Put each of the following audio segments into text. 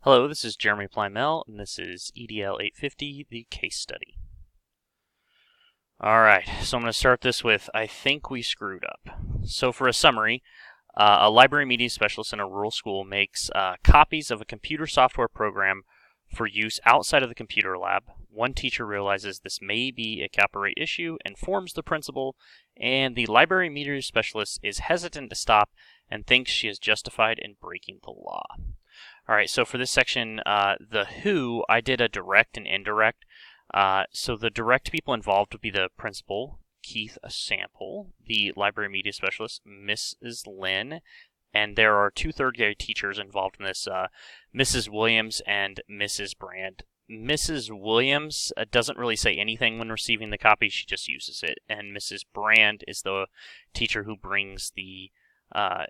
Hello, this is Jeremy Plymell, and this is EDL 850, the case study. Alright, so I'm going to start this with, I think we screwed up. So for a summary, a library media specialist in a rural school makes copies of a computer software program for use outside of the computer lab. One teacher realizes this may be a copyright issue, informs the principal, and the library media specialist is hesitant to stop and thinks she is justified in breaking the law. All right, so for this section, the who, I did a direct and indirect. So the direct people involved would be the principal, Keith Sample, the library media specialist, Mrs. Lynn, and there are two third-grade teachers involved in this, Mrs. Williams and Mrs. Brand. Mrs. Williams doesn't really say anything when receiving the copy, she just uses it, and Mrs. Brand is the teacher who brings the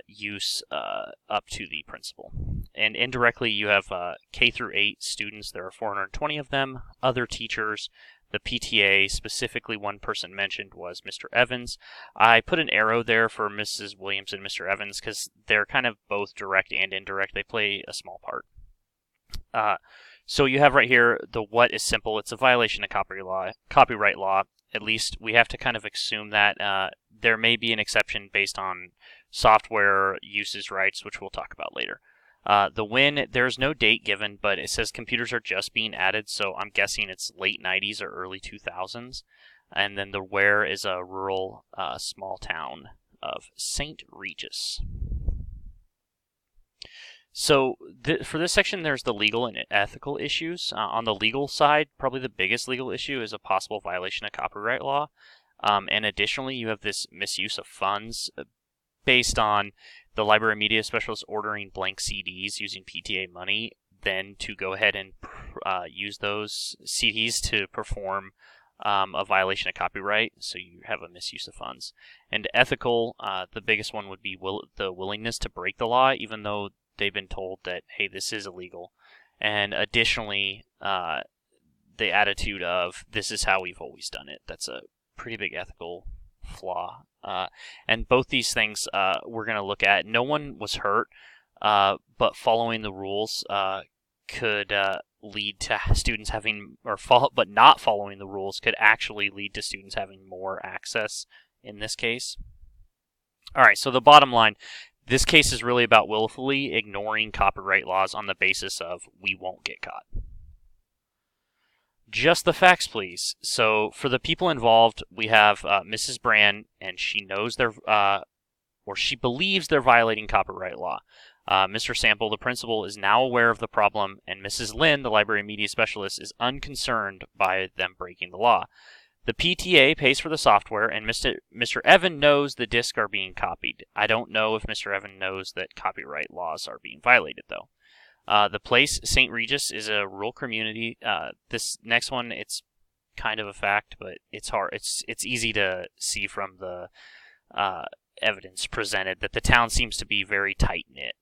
use up to the principal. And indirectly, you have K through 8 students. There are 420 of them. Other teachers, the PTA, specifically one person mentioned was Mr. Evans. I put an arrow there for Mrs. Williams and Mr. Evans because they're kind of both direct and indirect. They play a small part. So you have right here the what is simple. It's a violation of copyright law. At least we have to kind of assume that there may be an exception based on software uses rights, which we'll talk about later. The when, there's no date given, but it says computers are just being added, so I'm guessing it's late 90s or early 2000s. And then the where is a rural small town of St. Regis. So for this section, there's the legal and ethical issues. On the legal side, probably the biggest legal issue is a possible violation of copyright law. And additionally, you have this misuse of funds based on the library media specialist ordering blank CDs using PTA money, then to go ahead and use those CDs to perform a violation of copyright, so you have a misuse of funds. And ethical, the biggest one would be the willingness to break the law, even though they've been told that, hey, this is illegal. And additionally, the attitude of, this is how we've always done it. That's a pretty big ethical flaw. And both these things we're going to look at. No one was hurt, but following the rules could lead to students having, but not following the rules could actually lead to students having more access in this case. All right, so the bottom line, this case is really about willfully ignoring copyright laws on the basis of we won't get caught. Just the facts, please. So for the people involved, we have Mrs. Brand, and she knows or she believes they're violating copyright law. Mr. Sample, the principal, is now aware of the problem, and Mrs. Lynn, the library media specialist, is unconcerned by them breaking the law. The PTA pays for the software, and Mr. Evan knows the discs are being copied. I don't know if Mr. Evan knows that copyright laws are being violated, though. The place, St. Regis, is a rural community. This next one, it's kind of a fact, but it's hard. It's easy to see from the evidence presented that the town seems to be very tight-knit.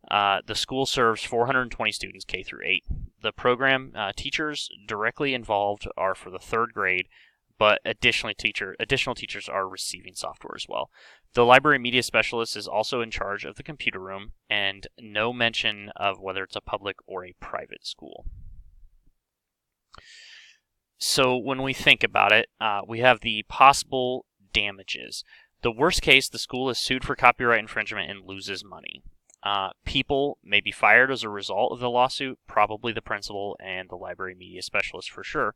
The school serves 420 students, K through 8. The program teachers directly involved are for the 3rd grade, but additional teachers are receiving software as well. The library media specialist is also in charge of the computer room, and no mention of whether it's a public or a private school. So when we think about it, we have the possible damages. The worst case, the school is sued for copyright infringement and loses money. People may be fired as a result of the lawsuit, probably the principal and the library media specialist for sure.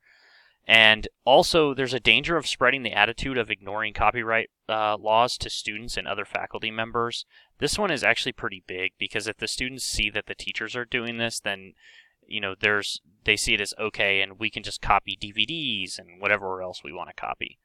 And also, there's a danger of spreading the attitude of ignoring copyright laws to students and other faculty members. This one is actually pretty big because if the students see that the teachers are doing this, then they see it as okay, and we can just copy DVDs and whatever else we want to copy.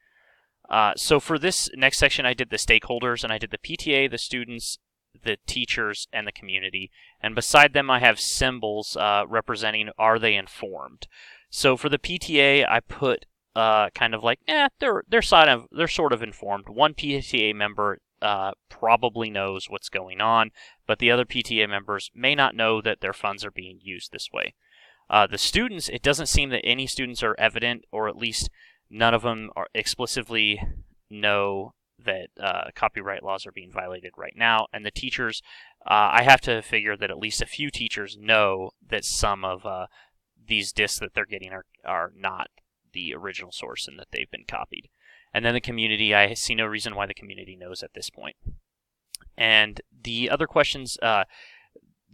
So for this next section, I did the stakeholders, and I did the PTA, the students, the teachers, and the community. And beside them, I have symbols representing are they informed. So for the PTA, I put kind of like, they're sort of informed. One PTA member probably knows what's going on, but the other PTA members may not know that their funds are being used this way. The students, it doesn't seem that any students are evident, or at least none of them are explicitly know that copyright laws are being violated right now, and the teachers, I have to figure that at least a few teachers know that some of these discs that they're getting are not the original source and that they've been copied. And then the community, I see no reason why the community knows at this point. And the other questions,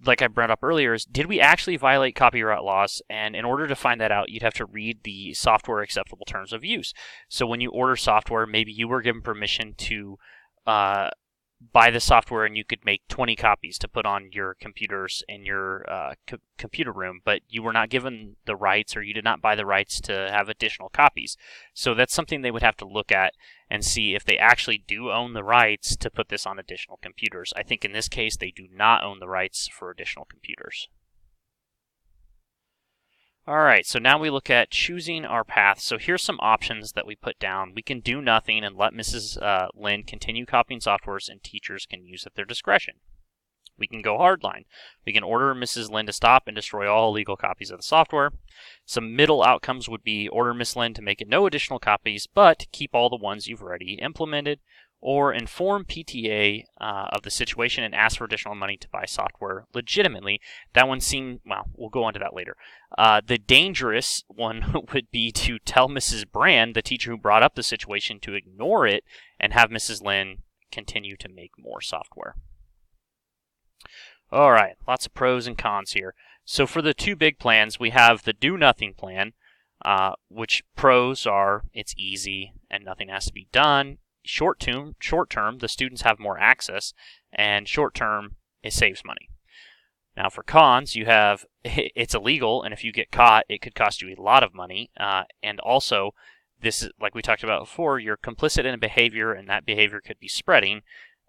like I brought up earlier, is did we actually violate copyright laws? And in order to find that out, you'd have to read the software acceptable terms of use. So when you order software, maybe you were given permission to buy the software and you could make 20 copies to put on your computers in your computer room, but you were not given the rights, or you did not buy the rights to have additional copies. So that's something they would have to look at and see if they actually do own the rights to put this on additional computers. I think in this case they do not own the rights for additional computers. Alright, so now we look at choosing our path. So here's some options that we put down. We can do nothing and let Mrs. Lynn continue copying softwares, and teachers can use at their discretion. We can go hardline. We can order Mrs. Lynn to stop and destroy all illegal copies of the software. Some middle outcomes would be order Miss Lynn to make no additional copies, but keep all the ones you've already implemented. Or inform PTA of the situation and ask for additional money to buy software legitimately. That one seemed, well, we'll go on to that later. The dangerous one would be to tell Mrs. Brand, the teacher who brought up the situation, to ignore it and have Mrs. Lynn continue to make more software. Alright, lots of pros and cons here. So for the two big plans, we have the do nothing plan, which pros are it's easy and nothing has to be done. Short term, the students have more access, and short term, it saves money. Now for cons, you have it's illegal, and if you get caught, it could cost you a lot of money. And also, this is, like we talked about before, you're complicit in a behavior, and that behavior could be spreading,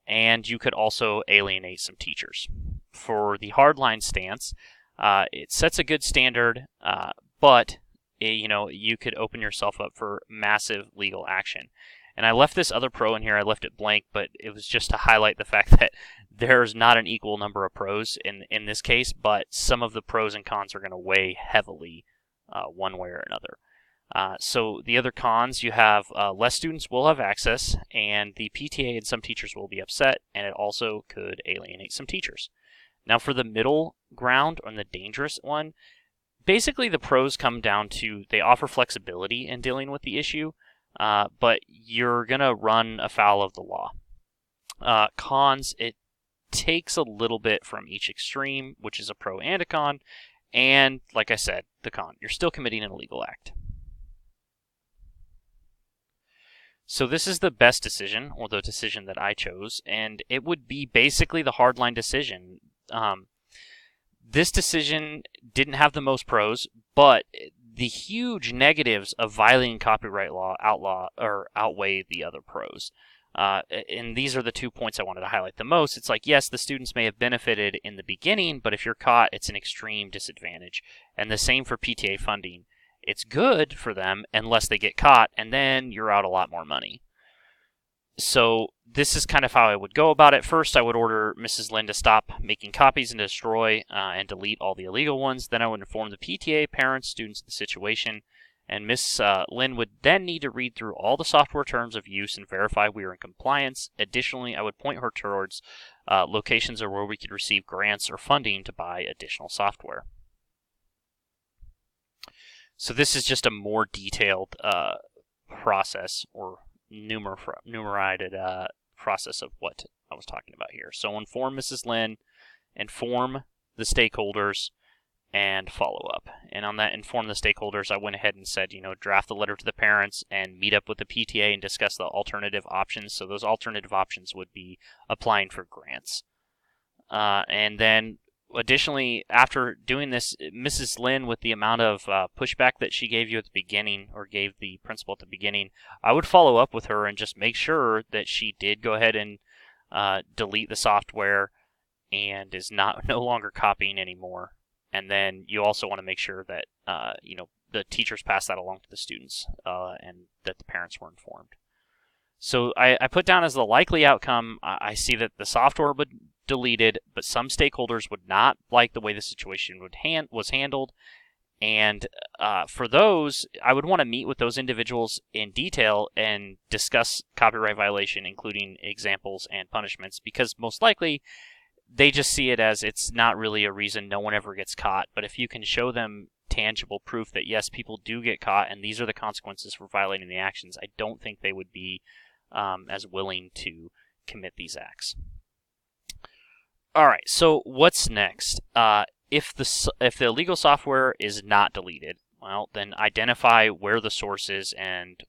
and you could also alienate some teachers. For the hardline stance, it sets a good standard, but you could open yourself up for massive legal action. And I left this other pro in here, I left it blank, but it was just to highlight the fact that there's not an equal number of pros in this case, but some of the pros and cons are going to weigh heavily one way or another. So the other cons, you have less students will have access, and the PTA and some teachers will be upset, and it also could alienate some teachers. Now for the middle ground, on the dangerous one, basically the pros come down to they offer flexibility in dealing with the issue, but you're going to run afoul of the law. Cons, it takes a little bit from each extreme, which is a pro and a con, and like I said, the con, you're still committing an illegal act. So this is the best decision, or the decision that I chose, and it would be basically the hardline decision. This decision didn't have the most pros, but the huge negatives of violating copyright law outweigh the other pros. And these are the 2 points I wanted to highlight the most. It's like, yes, the students may have benefited in the beginning, but if you're caught, it's an extreme disadvantage. And the same for PTA funding. It's good for them unless they get caught, and then you're out a lot more money. So this is kind of how I would go about it. First, I would order Mrs. Lynn to stop making copies and destroy and delete all the illegal ones. Then I would inform the PTA, parents, students of the situation, and Miss Lynn would then need to read through all the software terms of use and verify we are in compliance. Additionally, I would point her towards locations where we could receive grants or funding to buy additional software. So this is just a more detailed process, or numerated process of what I was talking about here. So inform Mrs. Lynn, inform the stakeholders, and follow up. And on that inform the stakeholders, I went ahead and said, draft the letter to the parents and meet up with the PTA and discuss the alternative options. So those alternative options would be applying for grants. And then additionally, after doing this, Mrs. Lynn, with the amount of pushback that she gave you at the beginning, or gave the principal at the beginning, I would follow up with her and just make sure that she did go ahead and delete the software and is no longer copying anymore. And then you also want to make sure that the teachers pass that along to the students and that the parents were informed. So I put down as the likely outcome, I see that the software would deleted, but some stakeholders would not like the way the situation was handled, And for those, I would want to meet with those individuals in detail and discuss copyright violation, including examples and punishments, because most likely they just see it as it's not really a reason no one ever gets caught. But if you can show them tangible proof that yes, people do get caught and these are the consequences for violating the actions, I don't think they would be as willing to commit these acts. All right, so what's next? If the illegal software is not deleted, well, then identify where the source is and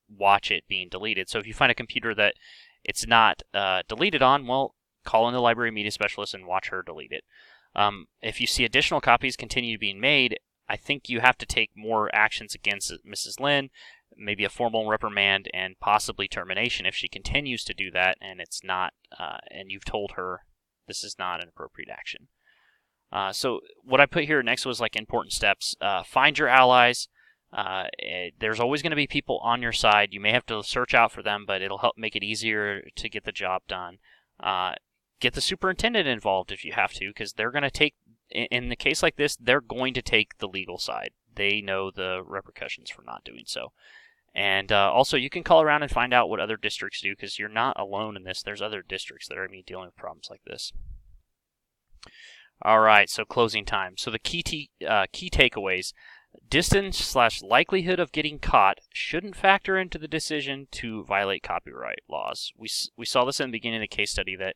watch it being deleted. So if you find a computer that it's not deleted on, well, call in the library media specialist and watch her delete it. If you see additional copies continue being made, I think you have to take more actions against Mrs. Lynn, maybe a formal reprimand and possibly termination if she continues to do that and it's not, and you've told her this is not an appropriate action. So what I put here next was like important steps. Find your allies. There's always going to be people on your side. You may have to search out for them, but it'll help make it easier to get the job done. Get the superintendent involved if you have to, because they're going to take, in the case like this, they're going to take the legal side. They know the repercussions for not doing so. And also, you can call around and find out what other districts do, because you're not alone in this. There's other districts that are going to be dealing with problems like this. All right, so closing time. So the key takeaways. Distance/likelihood of getting caught shouldn't factor into the decision to violate copyright laws. We saw this in the beginning of the case study that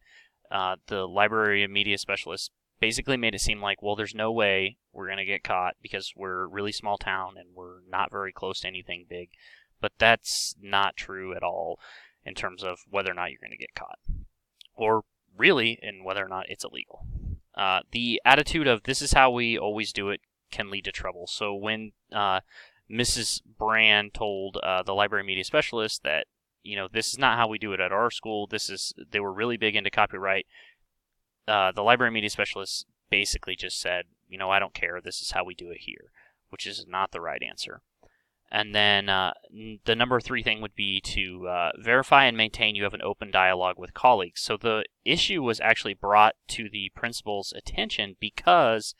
the library and media specialist basically made it seem like, well, there's no way we're going to get caught because we're a really small town and we're not very close to anything big. But that's not true at all in terms of whether or not you're going to get caught, or really in whether or not it's illegal. The attitude of this is how we always do it can lead to trouble. So when Mrs. Brand told the library media specialist that, you know, this is not how we do it at our school, they were really big into copyright, the library media specialist basically just said, you know, I don't care, this is how we do it here, which is not the right answer. And then the number 3 thing would be to verify and maintain you have an open dialogue with colleagues. So the issue was actually brought to the principal's attention because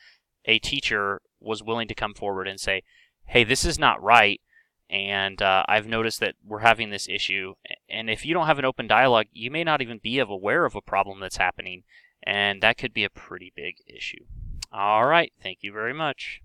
a teacher was willing to come forward and say, hey, this is not right, and I've noticed that we're having this issue. And if you don't have an open dialogue, you may not even be aware of a problem that's happening, and that could be a pretty big issue. All right, thank you very much.